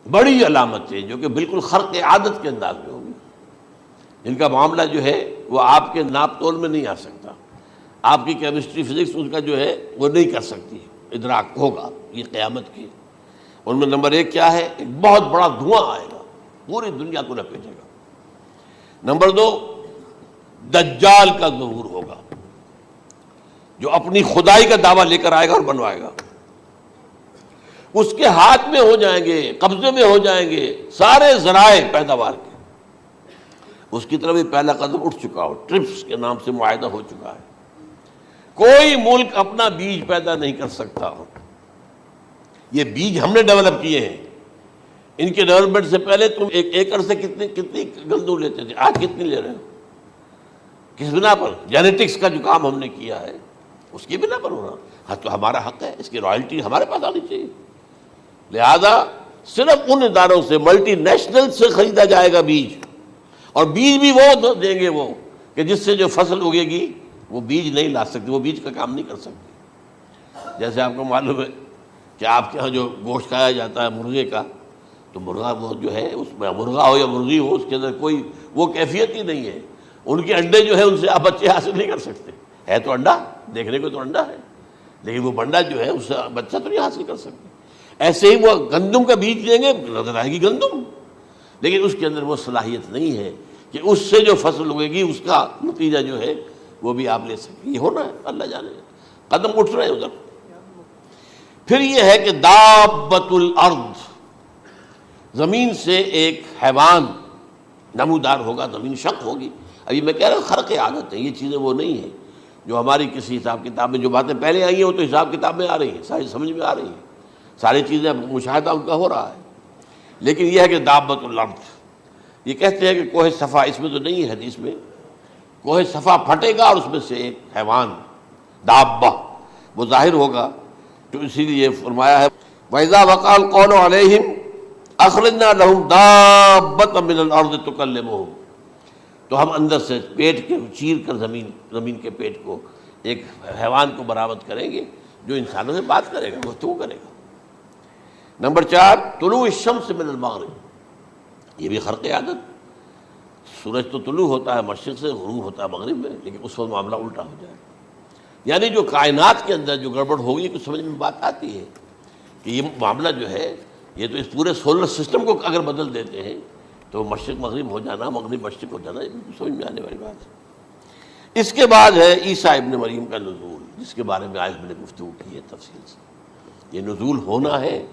بڑی علامتیں جو کہ بالکل خرق عادت کے انداز میں ہوگی، جن کا معاملہ جو ہے وہ آپ کے ناپ تول میں نہیں آ سکتا، آپ کی کیمسٹری فزکس اس کا جو ہے وہ نہیں کر سکتی، ادراک ہوگا یہ قیامت کی۔ ان میں نمبر ایک کیا ہے؟ ایک بہت بڑا دھواں آئے گا، پوری دنیا کو لپیٹے گا۔ نمبر دو، دجال کا ظہور ہوگا، جو اپنی خدائی کا دعویٰ لے کر آئے گا اور بنوائے گا۔ اس کے ہاتھ میں ہو جائیں گے، قبضے میں ہو جائیں گے سارے ذرائع پیداوار کے۔ اس کی طرف پہلا قدم اٹھ چکا ہو، ٹرپس کے نام سے معاہدہ ہو چکا ہے۔ کوئی ملک اپنا بیج پیدا نہیں کر سکتا، یہ بیج ہم نے ڈیولپ کیے ہیں۔ ان کے ڈیولپمنٹ سے پہلے تم ایک ایکڑ سے کتنی گندم لیتے تھے، آج کتنی لے رہے ہو؟ کس بنا پر؟ جینیٹکس کا جو کام ہم نے کیا ہے اس کی بنا پر ہو رہا۔ ہاں تو ہمارا حق ہے، اس کی رائلٹی ہمارے پاس آنی چاہیے۔ لہذا صرف ان اداروں سے، ملٹی نیشنل سے خریدا جائے گا بیج، اور بیج بھی وہ دیں گے وہ کہ جس سے جو فصل اگے گی وہ بیج نہیں لا سکتی، وہ بیج کا کام نہیں کر سکتی۔ جیسے آپ کو معلوم ہے کہ آپ کے ہاں جو گوشت کھایا جاتا ہے مرغے کا، تو مرغا وہ جو ہے اس میں، مرغا ہو یا مرغی ہو، اس کے اندر کوئی وہ کیفیت ہی نہیں ہے۔ ان کے انڈے جو ہے ان سے آپ بچے حاصل نہیں کر سکتے، ہے تو انڈا، دیکھنے کو تو انڈا ہے، لیکن وہ بنڈا جو ہے اس سے بچہ تو نہیں حاصل کر سکتے۔ ایسے ہی وہ گندم کا بیج دیں گے، نظر آئے گی گندم، لیکن اس کے اندر وہ صلاحیت نہیں ہے کہ اس سے جو فصل اگے گی اس کا نتیجہ جو ہے وہ بھی آپ لے سکیں۔ یہ ہونا ہے، اللہ جانے، قدم اٹھ رہے ہیں ادھر۔ پھر یہ ہے کہ دابۃ الارض، زمین سے ایک حیوان نمودار ہوگا، زمین شق ہوگی۔ ابھی میں کہہ رہا ہوں خرق عادت ہے، یہ چیزیں وہ نہیں ہیں جو ہماری کسی حساب کتاب میں جو باتیں پہلے آئی ہیں وہ تو حساب کتاب میں آ رہی ہیں، ساری سمجھ میں آ رہی ہیں، ساری چیزیں مشاہدہ ان کا ہو رہا ہے۔ لیکن یہ ہے کہ دابۃ الارض، یہ کہتے ہیں کہ کوہ صفا، اس میں تو نہیں ہے حدیث میں، کوہ صفا پھٹے گا اور اس میں سے ایک حیوان دابہ وہ ظاہر ہوگا، تو اسی لیے فرمایا ہے وَإِذَا وَقَعَ الْقَوْلُ عَلَيْهِمْ أَخْرَجْنَا لَهُمْ دَابَّةً مِّنَ الْأَرْضِ تُكَلِّمُهُمْ، تو ہم اندر سے پیٹ کے چیر کر زمین کے پیٹ کو ایک حیوان کو برآمد کریں گے جو انسانوں سے بات کرے گا، گفتگو کرے گا۔ نمبر 4، طلوع الشمس من المغرب، یہ بھی خرق عادت۔ سورج تو طلوع ہوتا ہے مشرق سے، غروب ہوتا ہے مغرب میں، لیکن اس وقت معاملہ الٹا ہو جائے، یعنی جو کائنات کے اندر جو گڑبڑ ہوگی کچھ سمجھ میں بات آتی ہے کہ یہ معاملہ جو ہے یہ تو اس پورے سولر سسٹم کو اگر بدل دیتے ہیں تو مشرق مغرب ہو جانا، مغرب مشرق ہو جانا، یہ سمجھ میں آنے والی بات ہے۔ اس کے بعد ہے عیسیٰ ابن مریم کا نزول، جس کے بارے میں آج میں نے گفتگو کی ہے تفصیل سے۔ یہ نزول ہونا ہے،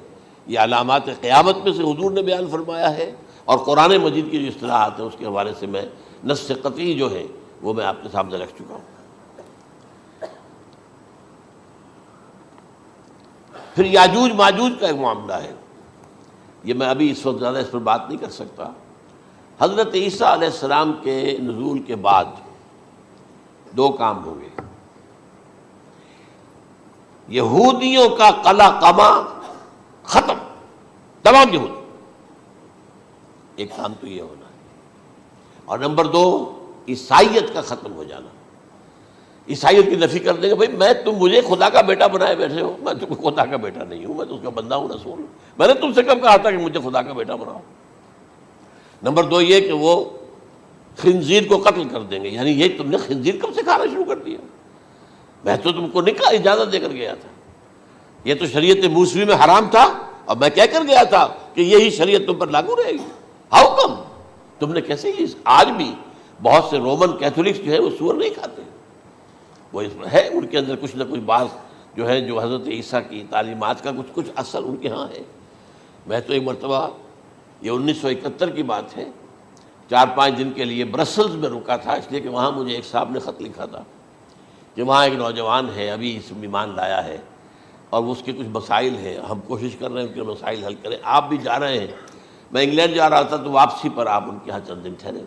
یہ علامات قیامت میں سے حضور نے بیان فرمایا ہے، اور قرآن مجید کی جو اصطلاحات ہیں اس کے حوالے سے میں نص قطعی جو ہے وہ میں آپ کے سامنے رکھ چکا ہوں۔ پھر یاجوج ماجوج کا ایک معاملہ ہے، یہ میں ابھی اس وقت زیادہ اس پر بات نہیں کر سکتا۔ حضرت عیسیٰ علیہ السلام کے نزول کے بعد دو کام ہوں گے، یہودیوں کا قلع قمع ختم، تمام یہود، ایک کام تو یہ ہونا ہے، اور نمبر 2 عیسائیت کا ختم ہو جانا۔ عیسائیت کی نفی کر دیں گے، بھائی تم مجھے خدا کا بیٹا بنائے بیٹھے ہو، میں تم خدا کا بیٹا نہیں ہوں، میں تو اس کا بندہ ہوں، رسول ہوں، میں نے تم سے کب کہا تھا کہ مجھے خدا کا بیٹا بناؤ۔ نمبر 2 یہ کہ وہ خنزیر کو قتل کر دیں گے، یعنی یہ تم نے خنزیر کب سے کھانا شروع کر دیا؟ میں تو تم کو نکاح اجازت دے کر گیا تھا، یہ تو شریعت موسوی میں حرام تھا، اور میں کہہ کر گیا تھا کہ یہی شریعت تم پر لاگو رہے گی، ہاؤ کم تم نے کیسے یہ؟ آج بھی بہت سے رومن کیتھولکس جو ہے وہ سور نہیں کھاتے، وہ اس میں ہے ان کے اندر کچھ نہ کچھ بات جو ہے جو حضرت عیسیٰ کی تعلیمات کا کچھ اثر ان کے ہاں ہے۔ میں تو ایک مرتبہ، یہ 1971 کی بات ہے، 4-5 دن کے لیے برسلز میں رکا تھا، اس لیے کہ وہاں مجھے ایک صاحب نے خط لکھا تھا کہ وہاں ایک نوجوان ہے، ابھی اس ایمان لایا ہے، اور اس کے کچھ مسائل ہیں، ہم کوشش کر رہے ہیں ان کے مسائل حل کریں، آپ بھی جا رہے ہیں۔ میں انگلینڈ جا رہا تھا تو واپسی پر آپ ان کے یہاں چند دن ٹھہرے،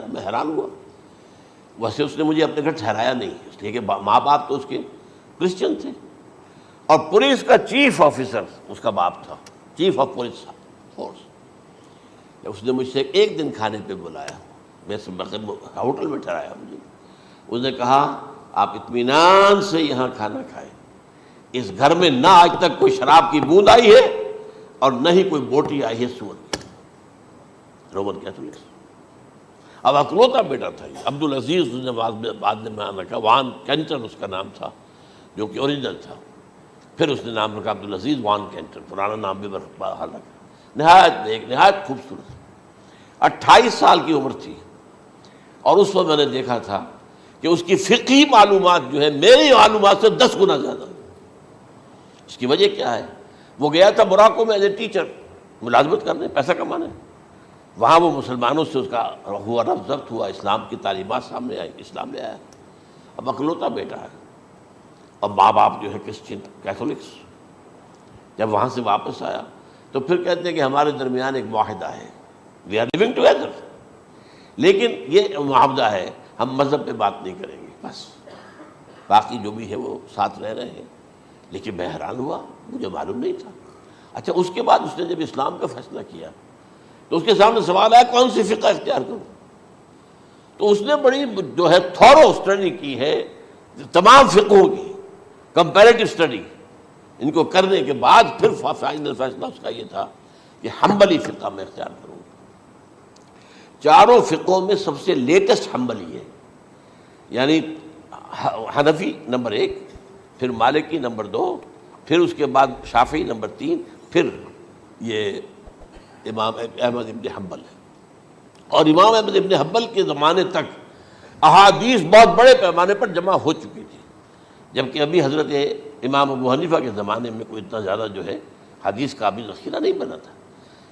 میں حیران ہوا۔ ویسے اس نے مجھے اپنے گھر ٹھہرایا نہیں، اس لیے کہ ماں باپ تو اس کے کرسچن تھے، اور پولیس کا چیف آفیسر اس کا باپ تھا، چیف آف پولیس فورس۔ اس نے مجھ سے ایک دن کھانے پہ بلایا، میں ہوٹل میں ٹھہرایا مجھے، اس نے کہا آپ اطمینان سے یہاں کھانا کھائیں، اس گھر میں نہ آج تک کوئی شراب کی بوند آئی ہے، اور نہ ہی کوئی بوٹی آئی ہے سور کی، رومن کیتھولکس۔ اب اکلوتا بیٹا تھا یہ عبد العزیز، اس نے بعد میں نام رکھا، وان کینٹر اس کا نام تھا جو کہ اوریجنل تھا، پھر اس نے نام رکھا عبد العزیز وان کینٹر، پرانا نام بھی بحال رکھا۔ نہایت نیک، نہایت خوبصورت، 28 سال کی عمر تھی، اور اس وقت میں نے دیکھا تھا کہ اس کی فقہی معلومات جو ہے میری معلومات سے 10 گنا زیادہ۔ اس کی وجہ کیا ہے؟ وہ گیا تھا موراکو میں ایز اے ٹیچر ملازمت کرنے، پیسہ کمانے، وہاں وہ مسلمانوں سے اس کا ہوا رفع ضبط ہوا، اسلام کی تعلیمات سامنے آئی، اسلام لے آیا۔ اب اکلوتا بیٹا ہے، اور ماں باپ جو ہے کرسچن کیتھولکس۔ جب وہاں سے واپس آیا تو پھر کہتے ہیں کہ ہمارے درمیان ایک معاہدہ ہے، وی آر لیونگ ٹوگیدر، لیکن یہ معاہدہ ہے ہم مذہب پہ بات نہیں کریں گے، بس باقی جو بھی ہے وہ ساتھ رہ رہے ہیں۔ لیکن میں حیران ہوا، مجھے معلوم نہیں تھا۔ اچھا، اس کے بعد اس نے جب اسلام کا فیصلہ کیا تو اس کے سامنے سوال آیا کون سی فقہ اختیار کروں؟ تو اس نے بڑی جو ہے تھورو اسٹڈی کی ہے تمام فقہوں کی، کمپیریٹو اسٹڈی، ان کو کرنے کے بعد پھر فائنل فیصلہ اس کا یہ تھا کہ حنبلی فقہ میں اختیار کروں۔ چاروں فقہوں میں سب سے لیٹسٹ حنبلی ہے، یعنی حنفی نمبر 1، پھر مالکی نمبر 2، پھر اس کے بعد شافعی نمبر 3، پھر یہ امام احمد ابن حنبل ہے۔ اور امام احمد ابن حنبل کے زمانے تک احادیث بہت بڑے پیمانے پر جمع ہو چکی تھی، جبکہ ابھی حضرت امام ابو حنیفہ کے زمانے میں کوئی اتنا زیادہ جو ہے حدیث کا بھی ذخیرہ نہیں بنا تھا۔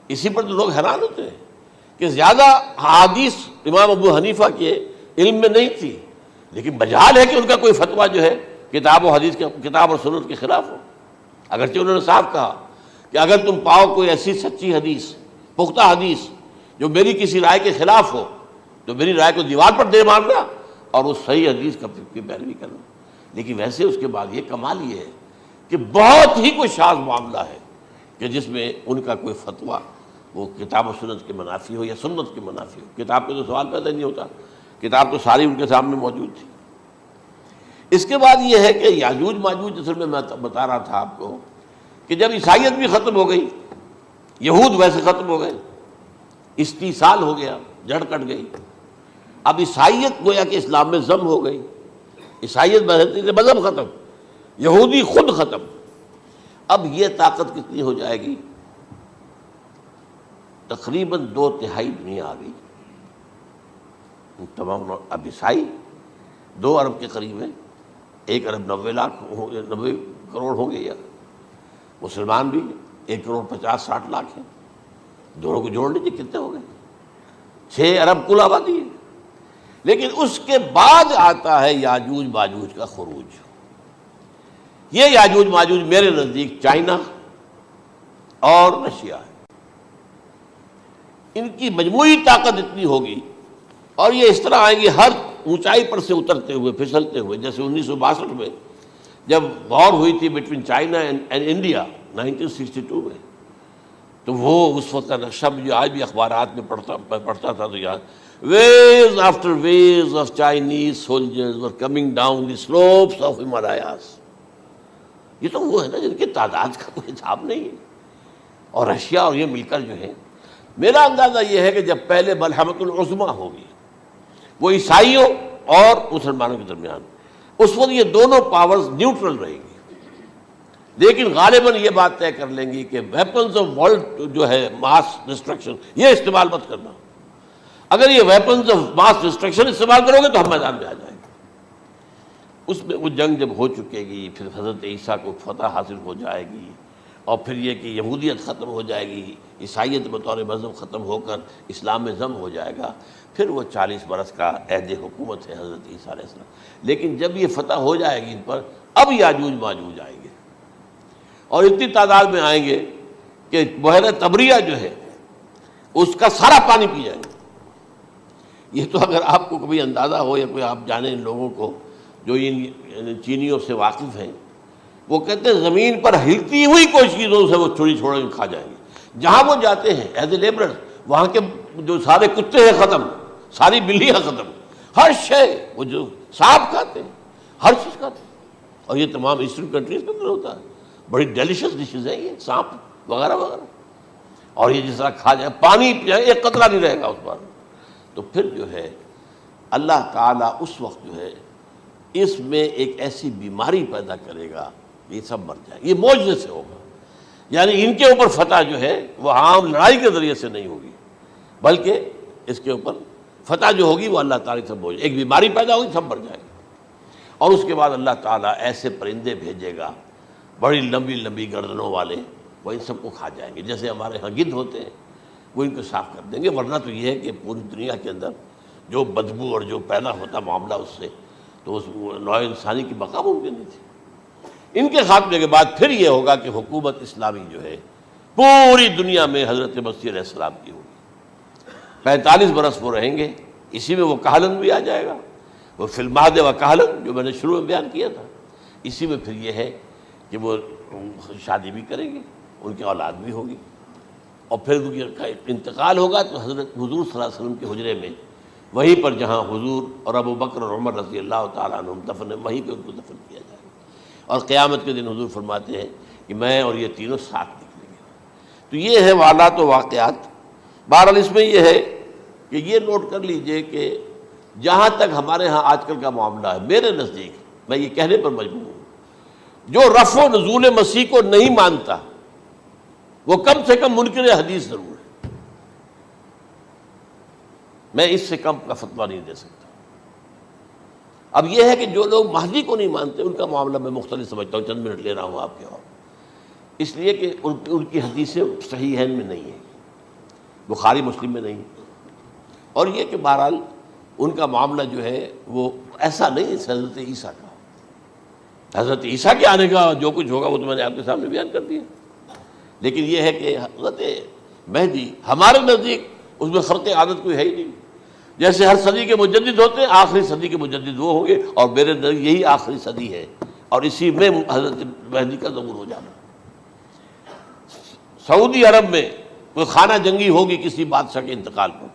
اسی پر تو لوگ حیران ہوتے ہیں کہ زیادہ حدیث امام ابو حنیفہ کے علم میں نہیں تھی، لیکن مجال ہے کہ ان کا کوئی فتویٰ جو ہے کتاب و حدیث کے، کتاب اور سنت کے خلاف ہو۔ اگرچہ انہوں نے صاف کہا کہ اگر تم پاؤ کوئی ایسی سچی حدیث، پختہ حدیث جو میری کسی رائے کے خلاف ہو تو میری رائے کو دیوار پر دے مارنا اور اس صحیح حدیث کی پیروی کرنا۔ لیکن ویسے اس کے بعد یہ کمال یہ ہے کہ بہت ہی کوئی شاذ معاملہ ہے کہ جس میں ان کا کوئی فتویٰ وہ کتاب و سنت کے منافی ہو یا سنت کے منافی ہو۔ کتاب پہ تو سوال پیدا نہیں ہوتا، کتاب تو ساری ان کے سامنے موجود تھی۔ اس کے بعد یہ ہے کہ یاجوج ماجوج، اصل میں بتا رہا تھا آپ کو کہ جب عیسائیت بھی ختم ہو گئی، یہود ویسے ختم ہو گئے، استیصال ہو گیا، جڑ کٹ گئی، اب عیسائیت گویا کہ اسلام میں ضم ہو گئی، عیسائیت مذہب ختم، یہودی خود ختم۔ اب یہ طاقت کتنی ہو جائے گی؟ تقریباً 2/3 دنیا آ گئی، تمام اب عیسائی 2 ارب کے قریب ہیں، 1 ارب 90 کروڑ ہوں گے، یا مسلمان بھی 1 کروڑ 50-60 لاکھ ہیں، دونوں کو جوڑ لیجیے کتنے ہو گئے؟ 6 ارب کل آبادی ہے۔ لیکن اس کے بعد آتا ہے یاجوج ماجوج کا خروج۔ یہ یاجوج ماجوج میرے نزدیک چائنا اور رشیا ہے، ان کی مجموعی طاقت اتنی ہوگی، اور یہ اس طرح آئیں گے ہر اونچائی پر سے اترتے ہوئے، پھسلتے ہوئے۔ جیسے 1962 میں جب وار ہوئی تھی بٹوین چائنا اینڈ انڈیا 1962 میں، تو وہ اس وقت کا نقشہ مجھے آج بھی اخبارات میں پڑھتا تھا تو یاد، waves after waves of Chinese soldiers were coming down the slopes of Himalayas۔ یہ تو وہ ہے نا جن کی تعداد کا کوئی حساب نہیں ہے، اور رشیا اور یہ مل کر جو ہے، میرا اندازہ یہ ہے کہ جب پہلے ملحمۃ العظمیٰ ہوگی وہ عیسائیوں اور مسلمانوں کے درمیان، اس وقت یہ دونوں پاورز نیوٹرل رہے گی، لیکن غالباً یہ بات طے کر لیں گی کہ ویپنز آف ورلڈ جو ہے ماس ڈسٹرکشن، یہ استعمال مت کرنا۔ اگر یہ ویپنز آف ماس ڈسٹرکشن استعمال کرو گے تو ہم میدان میں آ جائیں گے۔ اس میں وہ جنگ جب ہو چکے گی، پھر حضرت عیسیٰ کو فتح حاصل ہو جائے گی، اور پھر یہ کہ یہودیت ختم ہو جائے گی، عیسائیت بطور مذہب ختم ہو کر اسلام میں ضم ہو جائے گا، پھر وہ 40 برس کا عہد حکومت ہے حضرت عیسیٰ علیہ السلام۔ لیکن جب یہ فتح ہو جائے گی ان پر، اب یاجوج ماجوج آئیں گے، اور اتنی تعداد میں آئیں گے کہ بحیرہ طبریہ جو ہے اس کا سارا پانی پی جائیں گے۔ یہ تو اگر آپ کو کبھی اندازہ ہو، یا کوئی آپ جانیں ان لوگوں کو جو ان چینیوں سے واقف ہیں، وہ کہتے ہیں زمین پر ہلتی ہوئی کوئی چیزوں سے وہ چھوڑی چھوڑ کے کھا جائیں گے۔ جہاں وہ جاتے ہیں ایز اے لیبرر، وہاں کے جو سارے کتے ہیں ختم، ساری بلیاں ختم، ہر شے، وہ جو سانپ کھاتے ہیں، ہر چیز کھاتے ہیں، اور یہ تمام ایسٹرن کنٹریز کے اندر ہوتا ہے۔ بڑی ڈیلیشس ڈشز ہیں یہ، سانپ وغیرہ وغیرہ۔ اور یہ جس طرح کھا جائے، پانی پیا ایک قطرہ نہیں رہے گا اس پر، تو پھر جو ہے اللہ تعالیٰ اس وقت جو ہے اس میں ایک ایسی بیماری پیدا کرے گا، یہ سب مر جائے، یہ معجزے سے ہوگا۔ یعنی ان کے اوپر فتح جو ہے وہ عام لڑائی کے ذریعے سے نہیں ہوگی، بلکہ اس کے اوپر فتح جو ہوگی وہ اللہ تعالیٰ سے بوجھ، ایک بیماری پیدا ہوگی، سب مر جائے گا۔ اور اس کے بعد اللہ تعالیٰ ایسے پرندے بھیجے گا بڑی لمبی لمبی گردنوں والے، وہ ان سب کو کھا جائیں گے، جیسے ہمارے ہاں گدھ ہوتے ہیں، وہ ان کو صاف کر دیں گے۔ ورنہ تو یہ ہے کہ پوری دنیا کے اندر جو بدبو اور جو پیدا ہوتا معاملہ اس سے، تو اس نوع انسانی کی بقا ممکن نہیں تھی۔ ان کے خاتمے کے بعد پھر یہ ہوگا کہ حکومت اسلامی جو ہے پوری دنیا میں حضرت مسیح علیہ السلام کی ہوگی۔ 45 برس وہ رہیں گے، اسی میں وہ کہلن بھی آ جائے گا، وہ فی المہد و کہلن جو میں نے شروع میں بیان کیا تھا، اسی میں پھر یہ ہے کہ وہ شادی بھی کریں گے، ان کی اولاد بھی ہوگی، اور پھر ان کا انتقال ہوگا تو حضرت حضور صلی اللہ علیہ وسلم کے حجرے میں، وہیں پر جہاں حضور اور ابو بکر اور عمر رضی اللہ تعالیٰ عنہم دفن ہیں، وہیں پہ ان کو دفن کیا جائے گا۔ اور قیامت کے دن حضور فرماتے ہیں کہ میں اور یہ تینوں ساتھ نکلیں گے۔ تو یہ ہے حالات و واقعات۔ بہرحال اس میں یہ ہے کہ یہ نوٹ کر لیجئے کہ جہاں تک ہمارے ہاں آج کل کا معاملہ ہے، میرے نزدیک میں یہ کہنے پر مجبور ہوں، جو رفع و نزول مسیح کو نہیں مانتا وہ کم سے کم منکر حدیث ضرور ہے۔ میں اس سے کم کا فتویٰ نہیں دے سکتا۔ اب یہ ہے کہ جو لوگ مہدی کو نہیں مانتے ان کا معاملہ میں مختلف سمجھتا ہوں، چند منٹ لے رہا ہوں آپ کے، اور اس لیے کہ ان کی حدیثیں صحیحین میں نہیں ہیں، بخاری مسلم میں نہیں، اور یہ کہ بہرحال ان کا معاملہ جو ہے وہ ایسا نہیں ہے حضرت عیسیٰ کا۔ حضرت عیسیٰ کے آنے کا جو کچھ ہوگا وہ تو میں نے آپ کے سامنے بیان کر دیا، لیکن یہ ہے کہ حضرت مہدی ہمارے نزدیک اس میں خرق عادت کوئی ہے ہی نہیں۔ جیسے ہر صدی کے مجدد ہوتے ہیں، آخری صدی کے مجدد وہ ہوں گے، اور میرے نزدیک یہی آخری صدی ہے، اور اسی میں حضرت مہدی کا ظہور ہو جانا۔ سعودی عرب میں کوئی خانہ جنگی ہوگی کسی بادشاہ کے انتقال پر،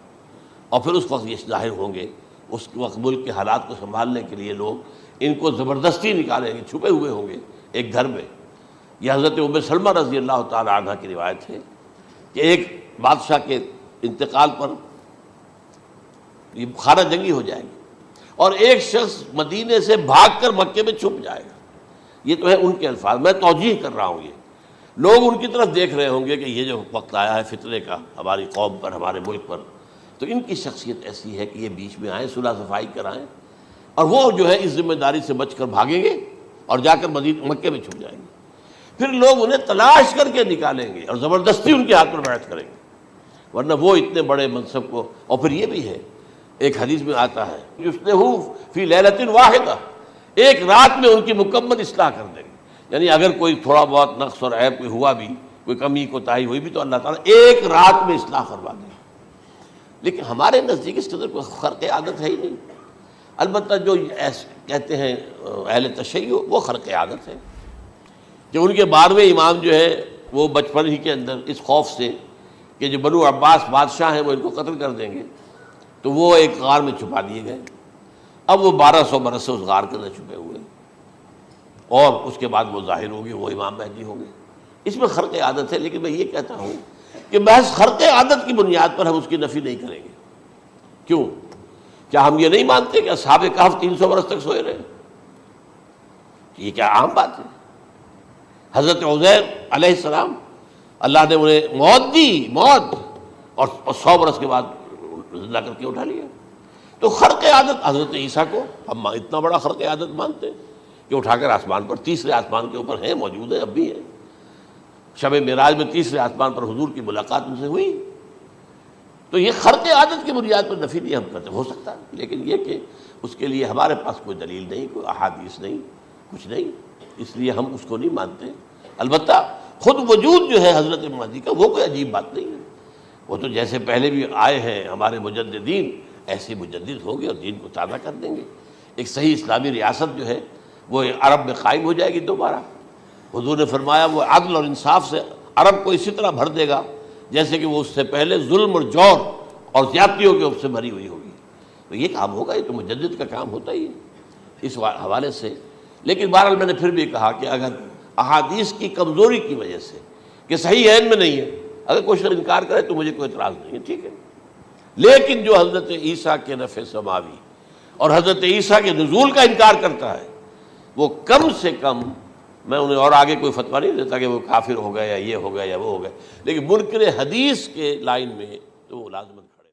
اور پھر اس وقت یہ ظاہر ہوں گے، اس وقت ملک کے حالات کو سنبھالنے کے لیے لوگ ان کو زبردستی نکالیں گے، چھپے ہوئے ہوں گے ایک گھر میں۔ یہ حضرت ام سلمہ رضی اللہ تعالی عنہ کی روایت ہے کہ ایک بادشاہ کے انتقال پر یہ خانہ جنگی ہو جائے گی، اور ایک شخص مدینے سے بھاگ کر مکے میں چھپ جائے گا۔ یہ تو ہے ان کے الفاظ، میں توجیہ کر رہا ہوں، یہ لوگ ان کی طرف دیکھ رہے ہوں گے کہ یہ جو وقت آیا ہے فتنے کا ہماری قوم پر، ہمارے ملک پر، تو ان کی شخصیت ایسی ہے کہ یہ بیچ میں آئیں، صلح صفائی کرائیں، اور وہ جو ہے اس ذمہ داری سے بچ کر بھاگیں گے اور جا کر مکے میں چھپ جائیں گے۔ پھر لوگ انہیں تلاش کر کے نکالیں گے اور زبردستی ان کے ہاتھ پر بیعت کریں گے، ورنہ وہ اتنے بڑے منصب کو۔ اور پھر یہ بھی ہے، ایک حدیث میں آتا ہے یصلحو فی لیلۃ واحدہ، ایک رات میں ان کی مکمل اصلاح کر دیں گے۔ یعنی اگر کوئی تھوڑا بہت نقص اور عیب کوئی ہوا بھی، کوئی کمی کوتاہی ہوئی بھی، تو اللہ تعالیٰ ایک رات میں اصلاح کروا دیں گے۔ لیکن ہمارے نزدیک اس قدر کوئی خرق عادت ہے ہی نہیں۔ البتہ جو کہتے ہیں اہل تشیع، وہ خرق عادت ہے کہ ان کے 12ویں امام جو ہے وہ بچپن ہی کے اندر اس خوف سے کہ جو بنو عباس بادشاہ ہیں وہ ان کو قتل کر دیں گے، تو وہ ایک غار میں چھپا دیے گئے۔ اب وہ 1200 برس سے اس غار کے اندر چھپے ہوئے، اور اس کے بعد وہ ظاہر ہوگی، وہ امام مہدی ہوں گے۔ اس میں خرق عادت ہے، لیکن میں یہ کہتا ہوں کہ محض خرق عادت کی بنیاد پر ہم اس کی نفی نہیں کریں گے۔ کیوں؟ کیا ہم یہ نہیں مانتے کہ اصحاب کہف 300 برس تک سوئے رہے؟ یہ کیا عام بات ہے؟ حضرت عزیر علیہ السلام، اللہ نے انہیں موت دی، موت، اور 100 برس کے بعد زندہ کر کے اٹھا لیا۔ تو خرق عادت حضرت عیسیٰ کو ہم اتنا بڑا خرق عادت مانتے ہیں کہ اٹھا کر آسمان پر، تیسرے آسمان کے اوپر ہیں، موجود ہیں، اب بھی ہیں۔ شب معراج میں تیسرے آسمان پر حضور کی ملاقات ان سے ہوئی۔ تو یہ خرق عادت کی بنیاد پر نفی نہیں ہم کرتے، ہو سکتا ہے، لیکن یہ کہ اس کے لیے ہمارے پاس کوئی دلیل نہیں، کوئی احادیث نہیں، کچھ نہیں، اس لیے ہم اس کو نہیں مانتے۔ البتہ خود وجود جو ہے حضرت مہدی کا وہ کوئی عجیب بات نہیں ہے، وہ تو جیسے پہلے بھی آئے ہیں ہمارے مجددین، ایسے مجدد ہوں گے اور دین کو تازہ کر دیں گے۔ ایک صحیح اسلامی ریاست جو ہے وہ عرب میں قائم ہو جائے گی دوبارہ۔ حضور نے فرمایا وہ عدل اور انصاف سے عرب کو اسی طرح بھر دے گا جیسے کہ وہ اس سے پہلے ظلم اور جور اور زیادتیوں کے سے بھری ہوئی ہوگی۔ تو یہ کام ہوگا، یہ تو مجدد کا کام ہوتا ہی ہے اس حوالے سے۔ لیکن بہرحال میں نے پھر بھی کہا کہ اگر احادیث کی کمزوری کی وجہ سے کہ صحیح عین میں نہیں ہے، اگر کوئی شخص انکار کرے تو مجھے کوئی اعتراض نہیں ہے، ٹھیک ہے، لیکن جو حضرت عیسیٰ کے نفع سماوی اور حضرت عیسیٰ کے نزول کا انکار کرتا ہے وہ کم سے کم، میں انہیں اور آگے کوئی فتویٰ نہیں دیتا کہ وہ کافر ہو گئے یا یہ ہو گیا یا وہ ہو گیا، لیکن منکر حدیث کے لائن میں تو وہ لازم